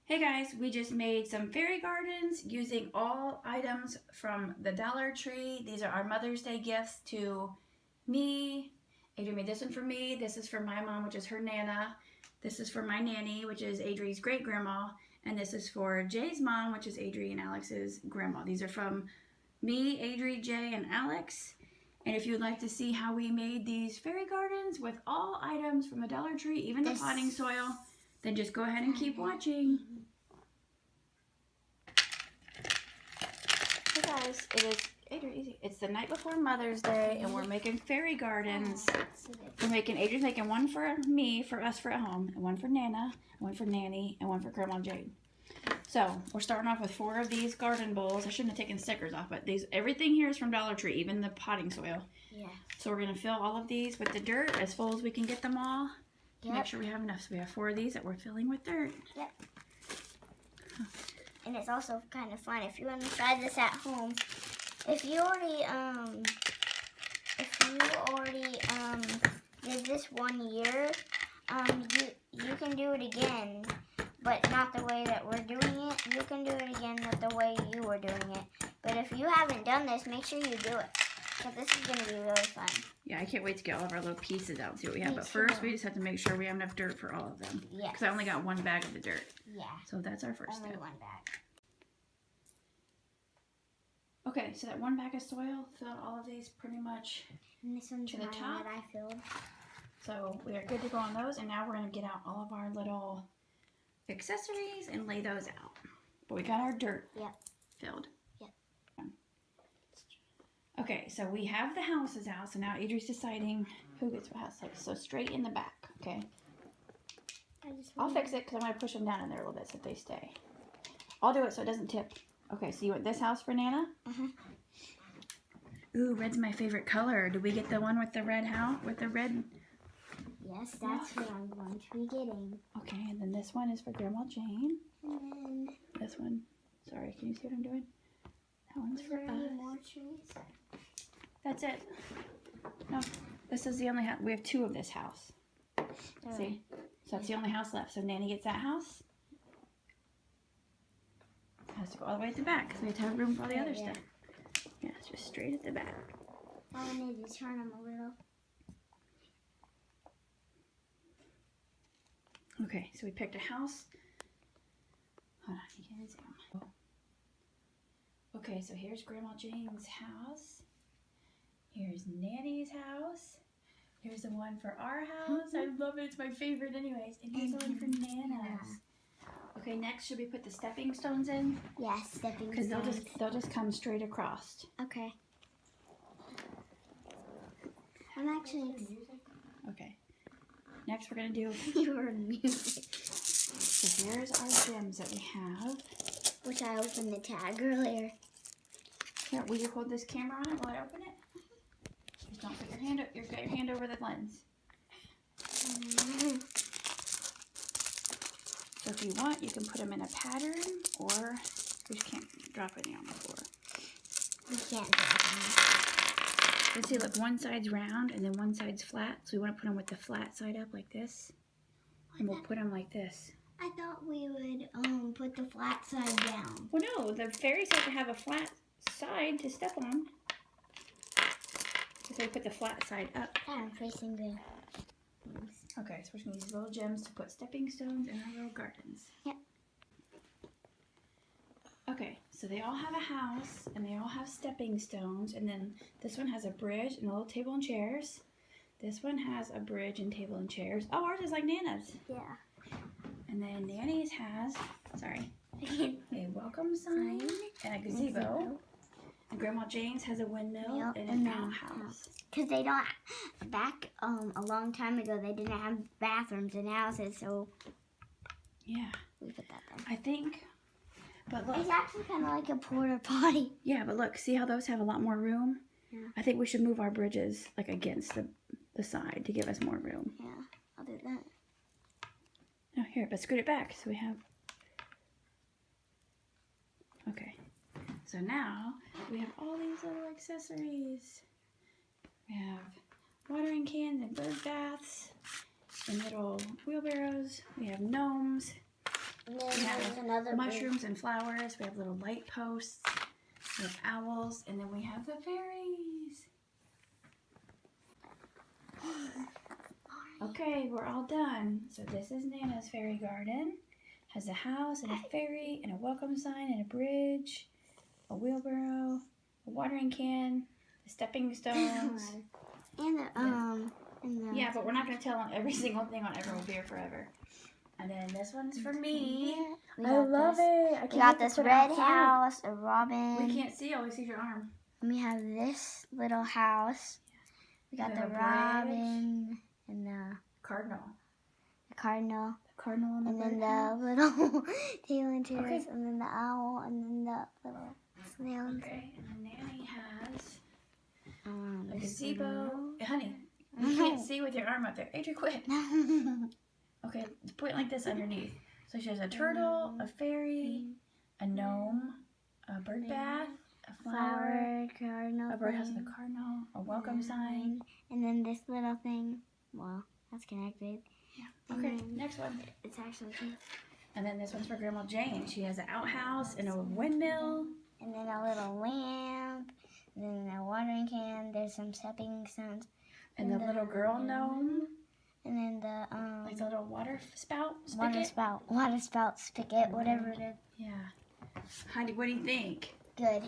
Hey guys, we just made some fairy gardens using all items from the Dollar Tree. These are our Mother's Day gifts to me. Adrian made this one for me. This is for my mom, which is her Nana. This is for my nanny, which is Adri's great grandma. And this is for Jay's mom, which is Adri and Alex's grandma. These are from me, Adri, Jay, and Alex. And if you'd like to see how we made these fairy gardens with all items from the Dollar Tree, even the potting soil, then just go ahead and keep watching. Hey guys, it's the night before Mother's Day, and we're making fairy gardens. Adrian's making one for me, for us for at home, and one for Nana, one for Nanny, and one for Grandma Jade. So we're starting off with 4 of these garden bowls. I shouldn't have taken stickers off, but everything here is from Dollar Tree, even the potting soil. Yeah. So we're gonna fill all of these with the dirt as full as we can get them all. To make sure we have enough. So we have 4 of these that we're filling with dirt. Yep. And it's also kind of fun if you want to try this at home. If you already did this 1 year, you can do it again, but not the way that we're doing it. You can do it again not the way you were doing it. But if you haven't done this, make sure you do it, because this is going to be really fun. Yeah, I can't wait to get all of our little pieces out and see what we have. But first, we just have to make sure we have enough dirt for all of them. Yeah. Because I only got 1 bag of the dirt. Yeah. So that's our first step. Only 1 bag. Okay, so that 1 bag of soil filled all of these pretty much to the top. That I filled. So we are good to go on those, and now we're going to get out all of our little accessories and lay those out. But we got our dirt filled. Yep. Okay, so we have the houses out, so now Adri's deciding who gets what house. So straight in the back, okay? I'll fix it because I'm going to push them down in there a little bit so they stay. I'll do it so it doesn't tip. Okay, so you want this house for Nana? Ooh, red's my favorite color. Did we get the one with the red house? With the red? Yes, that's what I'm going to be getting. Okay, and then this one is for Grandma Jane. And then this one. Sorry, can you see what I'm doing? That one's for us. More trees? That's it. No, this is the only house. We have 2 of this house. See? So that's the only house left. So Nanny gets that house. Has to go all the way at the back because we have to have room for all the other stuff. Yeah, it's just straight at the back. I need to turn them a little. Okay, so we picked a house. Hold on, you can't zoom. Okay, so here's Grandma Jane's house. Here's Nanny's house. Here's the one for our house. I love it. It's my favorite anyways. And here's the one for Nana's. Okay, next, should we put the stepping stones in? Yes, stepping stones. Because they'll just come straight across. Okay. I'm actually... Okay. Next, we're going to do... Your music. So here's our gems that we have. Which I opened the tag earlier. Here, will you hold this camera on it while I open it? Just don't put your hand up. Get your hand over the lens. So if you want, you can put them in a pattern, or we just can't drop any on the floor. We can't drop any. You see, look, one side's round and then one side's flat. So we want to put them with the flat side up like this. And we'll put them like this. I thought we would put the flat side down. Well, no, the fairies have to have a flat side to step on. So we put the flat side up. I'm facing the... Okay, so we're just going to use these little gems to put stepping stones in our little gardens. Yep. Okay, so they all have a house, and they all have stepping stones, and then this one has a bridge and a little table and chairs. This one has a bridge and table and chairs. Oh, ours is like Nana's. Yeah. And then Nanny's has, a welcome sign and a gazebo. And Grandma Jane's has a windmill and an outhouse. Because they don't, back a long time ago, they didn't have bathrooms in houses, so yeah, we put that there. I think, but look. It's actually kind of like a porta potty. Yeah, but look, see how those have a lot more room? Yeah. I think we should move our bridges like against the side to give us more room. Yeah, I'll do that. Oh, here, but scoot it back so we have, okay. So now we have all these little accessories. We have watering cans and bird baths and little wheelbarrows. We have gnomes And then We have there's another mushrooms and flowers. We have little light posts. We have owls, and then we have the fairies. Okay, we're all done. So this is Nana's fairy garden. Has a house and a fairy and a welcome sign and a bridge, a wheelbarrow, a watering can, the stepping stones. And the Yeah, but we're not going to tell on every single thing on Ever Will Be Here Forever. And then this one's for me. I love it. We got this red house, a robin. We can't see, all we see is your arm. And we have this little house. We got We the have a robin and the Cardinal. cardinal. The cardinal and the And then bird. the little tail and Okay. and then the owl, and then the little snail. Okay, and then Nanny has a this gazebo. Honey, little- you can't see with your arm up there. Adrian, quit. Okay, put it like this underneath. So she has a turtle, a fairy, a gnome, a bird bath, a flower, cardinal, a birdhouse with thing, a cardinal, a welcome sign. and then this little thing. Well, that's connected. Yeah. Okay, next one. It's actually And then this one's for Grandma Jane. She has an outhouse and a windmill. and then a little lamp, and then a watering can. There's some stepping stones, And the little girl gnome. and then the Like the little water spout spigot. water spout, spigot, whatever it is. Yeah. Honey, what do you think? Good.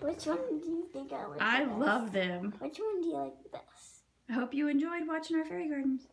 Which one do you think I like? I the best? love them. Which one do you like the best? I hope you enjoyed watching our fairy gardens.